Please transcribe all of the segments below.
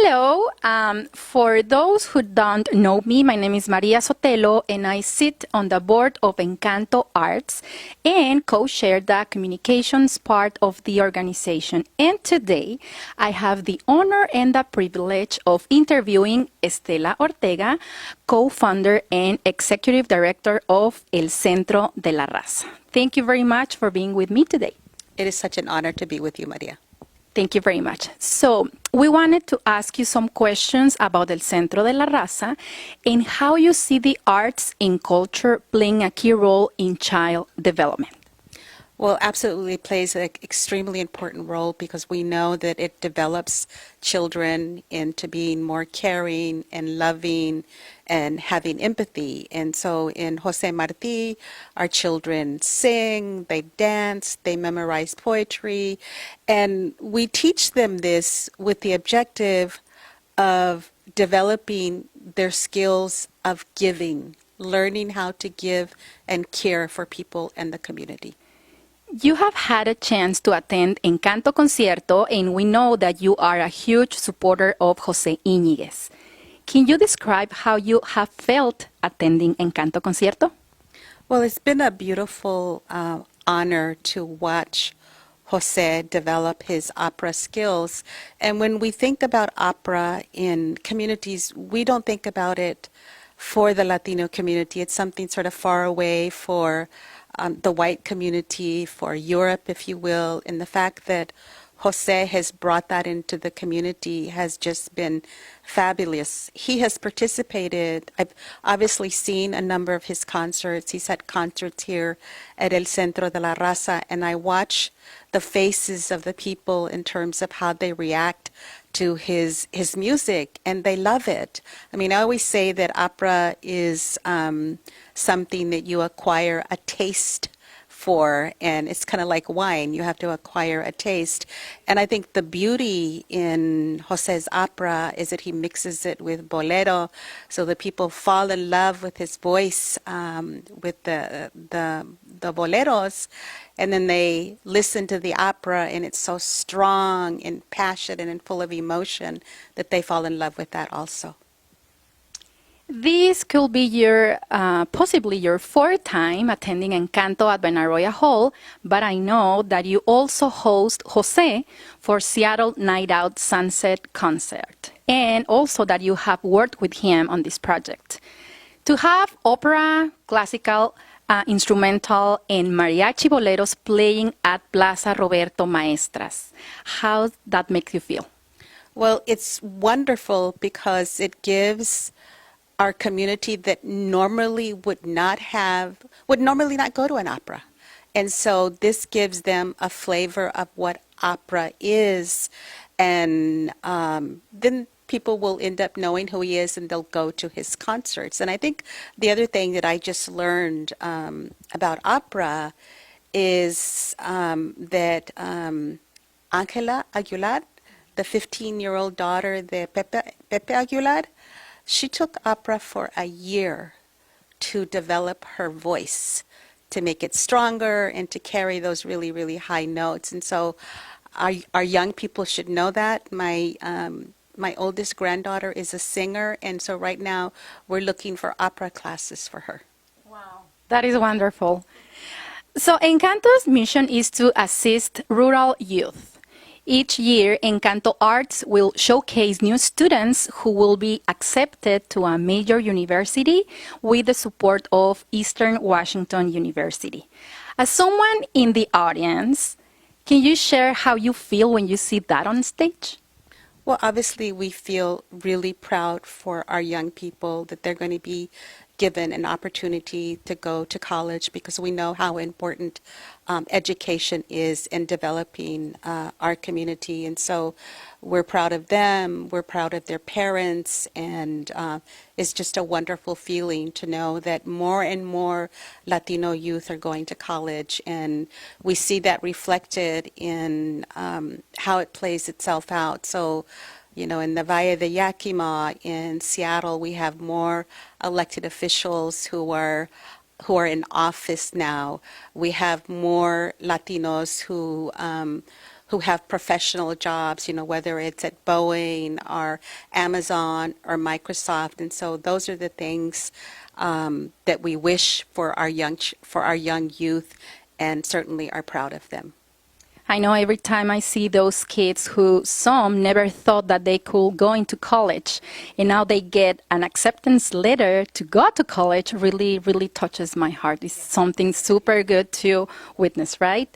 Hello. For those who don't know me, my name is Maria Sotelo, and I sit on the board of Encanto Arts and co-chair the communications part of the organization. And today, I have the honor and the privilege of interviewing Estela Ortega, co-founder and executive director of El Centro de la Raza. Thank you very much for being with me today. It is such an honor to be with you, Maria. Thank you very much. So we wanted to ask you some questions about El Centro de la Raza and how you see the arts and culture playing a key role in child development. Well, absolutely plays an extremely important role because we know that it develops children into being more caring and loving and having empathy. And so in Jose Marti, our children sing, they dance, they memorize poetry, and we teach them this with the objective of developing their skills of giving, learning how to give and care for people and the community. You have had a chance to attend Encanto Concierto, and we know that you are a huge supporter of Jose Iniguez. Can you describe how you have felt attending Encanto Concierto? Well, it's been a beautiful honor to watch Jose develop his opera skills. And when we think about opera in communities, we don't think about it for the Latino community. It's something sort of far away for the white community, for Europe, if you will, and the fact that Jose has brought that into the community has just been fabulous. He has participated. I've obviously seen a number of his concerts. He's had concerts here at El Centro de la Raza, and I watch the faces of the people in terms of how they react to his music, and they love it. I mean, I always say that opera is something that you acquire a taste for, and it's kind of like wine. You have to acquire a taste. And I think the beauty in Jose's opera is that he mixes it with bolero, so that people fall in love with his voice, with the boleros, and then they listen to the opera, and it's so strong and passionate and full of emotion that they fall in love with that also. This could be your possibly your fourth time attending Encanto at Benaroya Hall, but I know that you also host Jose for Seattle Night Out Sunset Concert, and also that you have worked with him on this project. To have opera, classical, instrumental, and mariachi boleros playing at Plaza Roberto Maestras, how that makes you feel? Well, it's wonderful because it gives our community that normally would normally not go to an opera. And so this gives them a flavor of what opera is. And then people will end up knowing who he is and they'll go to his concerts. And I think the other thing that I just learned about opera is that Angela Aguilar, the 15-year-old daughter of Pepe Aguilar, she took opera for a year to develop her voice, to make it stronger and to carry those really, really high notes. And so our young people should know that. My oldest granddaughter is a singer, and so right now we're looking for opera classes for her. Wow, that is wonderful. So Encanto's mission is to assist rural youth. Each year, Encanto Arts will showcase new students who will be accepted to a major university with the support of Eastern Washington University. As someone in the audience, can you share how you feel when you see that on stage? Well, obviously, we feel really proud for our young people that they're going to be given an opportunity to go to college because we know how important education is in developing our community. And so we're proud of them, we're proud of their parents, and it's just a wonderful feeling to know that more and more Latino youth are going to college, and we see that reflected in how it plays itself out. So, you know, in the Valle de Yakima, in Seattle, we have more elected officials who are in office now. We have more Latinos who have professional jobs, whether it's at Boeing or Amazon or Microsoft. And so those are the things that we wish for our young youth, and certainly are proud of them. I know every time I see those kids who some never thought that they could go into college, and now they get an acceptance letter to go to college, really, really touches my heart. It's something super good to witness, right?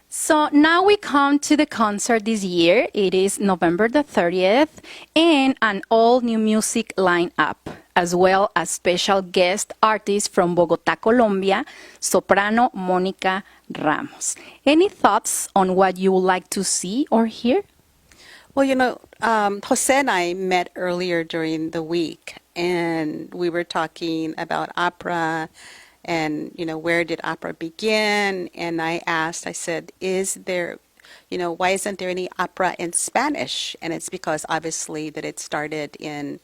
So now we come to the concert this year. It is November the 30th, and an all-new music lineup, as well as special guest artists from Bogotá, Colombia, soprano Mónica Ramos. Any thoughts on what you would like to see or hear? Well, Jose and I met earlier during the week, and we were talking about opera and, where did opera begin? And I said, why isn't there any opera in Spanish? And it's because obviously that it started in,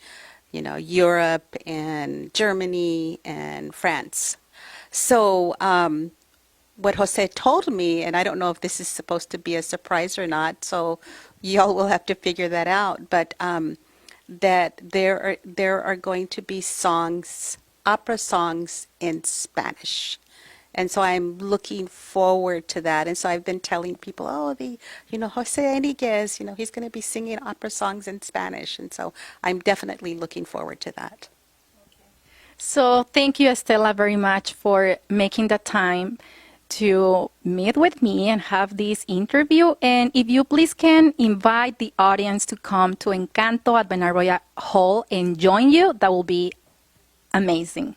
Europe and Germany and France. So what Jose told me, and I don't know if this is supposed to be a surprise or not, so y'all will have to figure that out, but that there are going to be opera songs in Spanish. And so I'm looking forward to that. And so I've been telling people, Jose Iniguez, he's going to be singing opera songs in Spanish. And so I'm definitely looking forward to that. So thank you, Estela, very much for making the time to meet with me and have this interview. And if you please can invite the audience to come to Encanto at Benaroya Hall and join you, that will be amazing.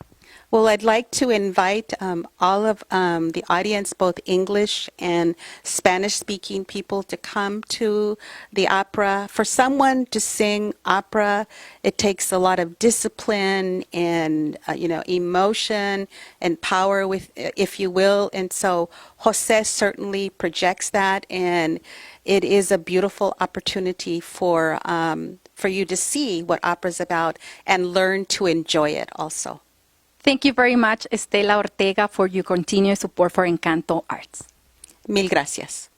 Well, I'd like to invite all of the audience, both English and Spanish-speaking people, to come to the opera. For someone to sing opera, it takes a lot of discipline and, emotion and power, if you will. And so Jose certainly projects that, and it is a beautiful opportunity for you to see what opera is about and learn to enjoy it also. Thank you very much, Estela Ortega, for your continued support for Encanto Arts. Mil gracias.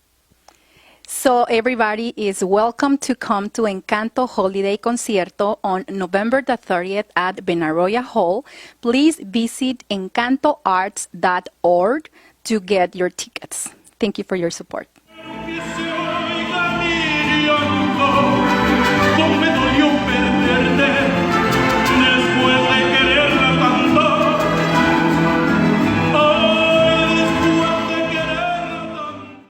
So everybody is welcome to come to Encanto Holiday Concierto on November the 30th at Benaroya Hall. Please visit encantoarts.org to get your tickets. Thank you for your support.